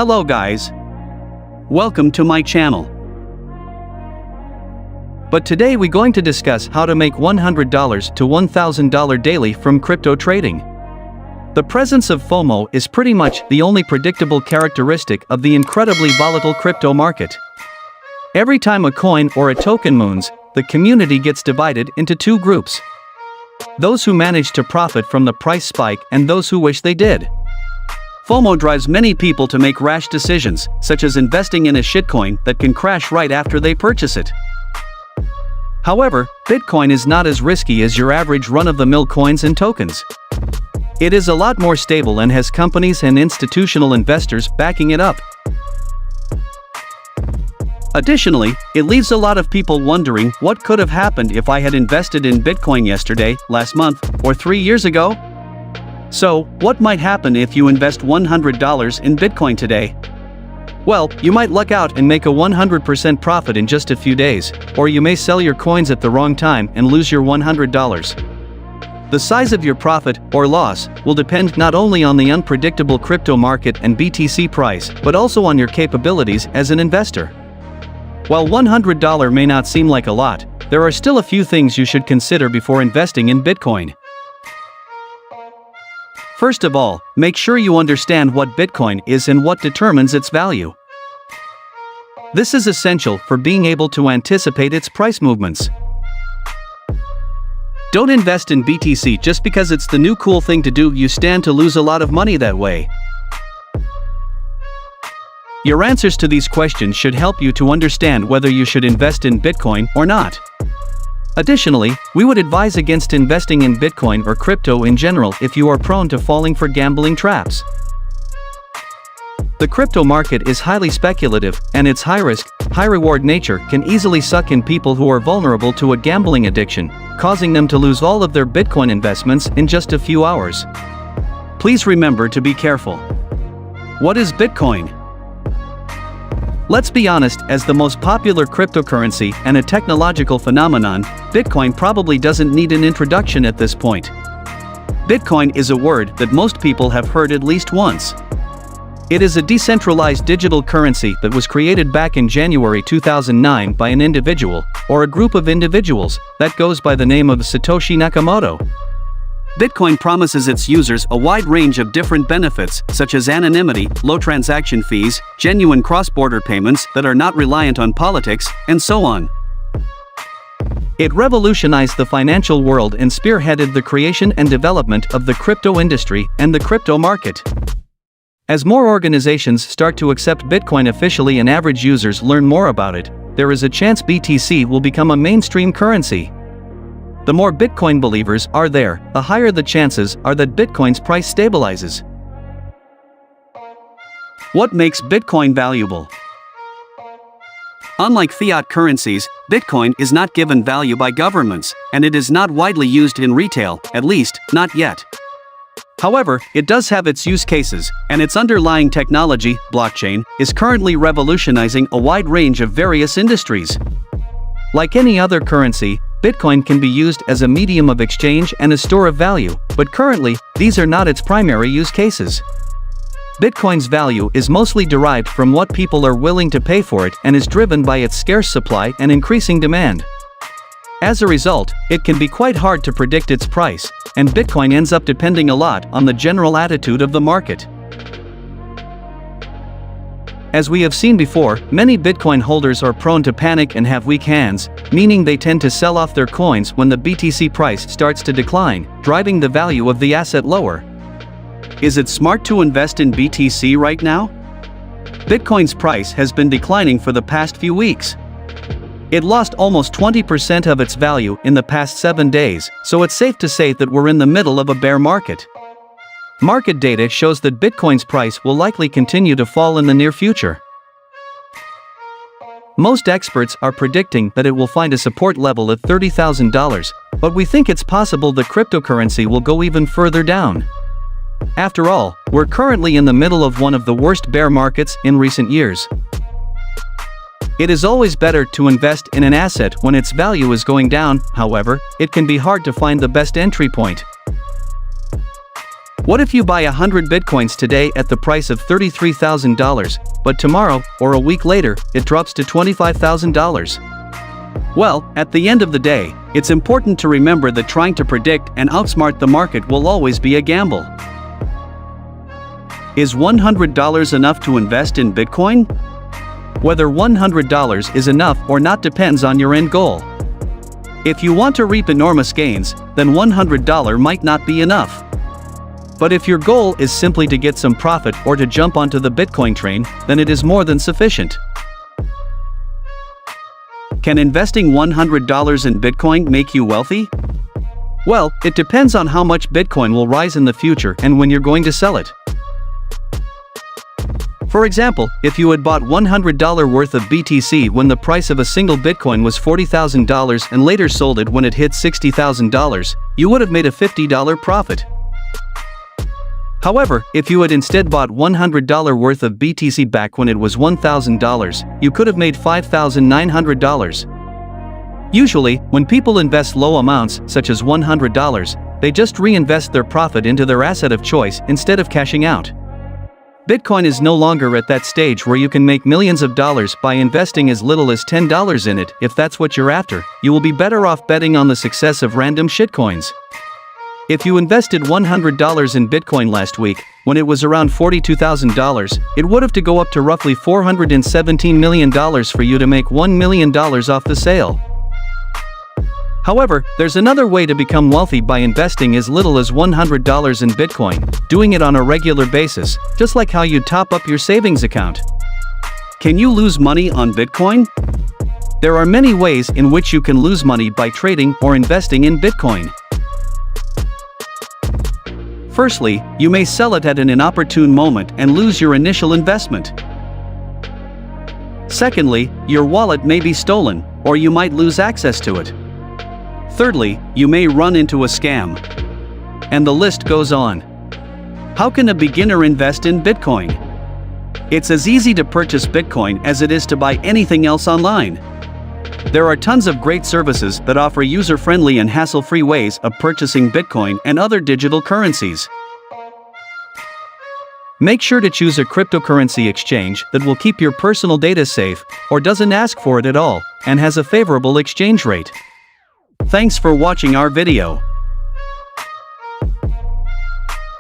Hello guys. Welcome to my channel. But today we're going to discuss how to make $100 to $1,000 daily from crypto trading. The presence of FOMO is pretty much the only predictable characteristic of the incredibly volatile crypto market. Every time a coin or a token moons, the community gets divided into two groups. Those who manage to profit from the price spike and those who wish they did. FOMO drives many people to make rash decisions, such as investing in a shitcoin that can crash right after they purchase it. However, Bitcoin is not as risky as your average run-of-the-mill coins and tokens. It is a lot more stable and has companies and institutional investors backing it up. Additionally, it leaves a lot of people wondering what could have happened if I had invested in Bitcoin yesterday, last month, or 3 years ago. So, what might happen if you invest $100 in Bitcoin today? Well, you might luck out and make a 100% profit in just a few days, or you may sell your coins at the wrong time and lose your $100. The size of your profit or loss will depend not only on the unpredictable crypto market and BTC price, but also on your capabilities as an investor. While $100 may not seem like a lot, there are still a few things you should consider before investing in Bitcoin. First of all, make sure you understand what Bitcoin is and what determines its value. This is essential for being able to anticipate its price movements. Don't invest in BTC just because it's the new cool thing to do. You stand to lose a lot of money that way. Your answers to these questions should help you to understand whether you should invest in Bitcoin or not. Additionally, we would advise against investing in Bitcoin or crypto in general if you are prone to falling for gambling traps. The crypto market is highly speculative, and its high-risk, high-reward nature can easily suck in people who are vulnerable to a gambling addiction, causing them to lose all of their Bitcoin investments in just a few hours. Please remember to be careful. What is Bitcoin? Let's be honest, as the most popular cryptocurrency and a technological phenomenon, Bitcoin probably doesn't need an introduction at this point. Bitcoin is a word that most people have heard at least once. It is a decentralized digital currency that was created back in January 2009 by an individual, or a group of individuals, that goes by the name of Satoshi Nakamoto. Bitcoin promises its users a wide range of different benefits, such as anonymity, low transaction fees, genuine cross-border payments that are not reliant on politics, and so on. It revolutionized the financial world and spearheaded the creation and development of the crypto industry and the crypto market. As more organizations start to accept Bitcoin officially and average users learn more about it, there is a chance BTC will become a mainstream currency. The more Bitcoin believers are there, the higher the chances are that Bitcoin's price stabilizes. What makes Bitcoin valuable? Unlike fiat currencies, Bitcoin is not given value by governments, and it is not widely used in retail, at least, not yet. However, it does have its use cases, and its underlying technology, blockchain, is currently revolutionizing a wide range of various industries. Like any other currency, Bitcoin can be used as a medium of exchange and a store of value, but currently, these are not its primary use cases. Bitcoin's value is mostly derived from what people are willing to pay for it and is driven by its scarce supply and increasing demand. As a result, it can be quite hard to predict its price, and Bitcoin ends up depending a lot on the general attitude of the market. As we have seen before, many Bitcoin holders are prone to panic and have weak hands, meaning they tend to sell off their coins when the BTC price starts to decline, driving the value of the asset lower. Is it smart to invest in BTC right now? Bitcoin's price has been declining for the past few weeks. It lost almost 20% of its value in the past 7 days, so it's safe to say that we're in the middle of a bear market. Market data shows that Bitcoin's price will likely continue to fall in the near future. Most experts are predicting that it will find a support level at $30,000, but we think it's possible the cryptocurrency will go even further down. After all, we're currently in the middle of one of the worst bear markets in recent years. It is always better to invest in an asset when its value is going down. However, it can be hard to find the best entry point. What if you buy 100 bitcoins today at the price of $33,000, but tomorrow, or a week later, it drops to $25,000? Well, at the end of the day, it's important to remember that trying to predict and outsmart the market will always be a gamble. Is $100 enough to invest in Bitcoin? Whether $100 is enough or not depends on your end goal. If you want to reap enormous gains, then $100 might not be enough. But if your goal is simply to get some profit or to jump onto the Bitcoin train, then it is more than sufficient. Can investing $100 in Bitcoin make you wealthy? Well, it depends on how much Bitcoin will rise in the future and when you're going to sell it. For example, if you had bought $100 worth of BTC when the price of a single Bitcoin was $40,000 and later sold it when it hit $60,000, you would have made a $50 profit. However, if you had instead bought $100 worth of BTC back when it was $1,000, you could have made $5,900. Usually, when people invest low amounts, such as $100, they just reinvest their profit into their asset of choice instead of cashing out. Bitcoin is no longer at that stage where you can make millions of dollars by investing as little as $10 in it. If that's what you're after, you will be better off betting on the success of random shitcoins. If you invested $100 in Bitcoin last week, when it was around $42,000, it would have to go up to roughly $417 million for you to make $1 million off the sale. However, there's another way to become wealthy by investing as little as $100 in Bitcoin, doing it on a regular basis, just like how you top up your savings account. Can you lose money on Bitcoin? There are many ways in which you can lose money by trading or investing in Bitcoin. Firstly, you may sell it at an inopportune moment and lose your initial investment. Secondly, your wallet may be stolen, or you might lose access to it. Thirdly, you may run into a scam. And the list goes on. How can a beginner invest in Bitcoin? It's as easy to purchase Bitcoin as it is to buy anything else online. There are tons of great services that offer user-friendly and hassle-free ways of purchasing Bitcoin and other digital currencies. Make sure to choose a cryptocurrency exchange that will keep your personal data safe, or doesn't ask for it at all, and has a favorable exchange rate. Thanks for watching our video.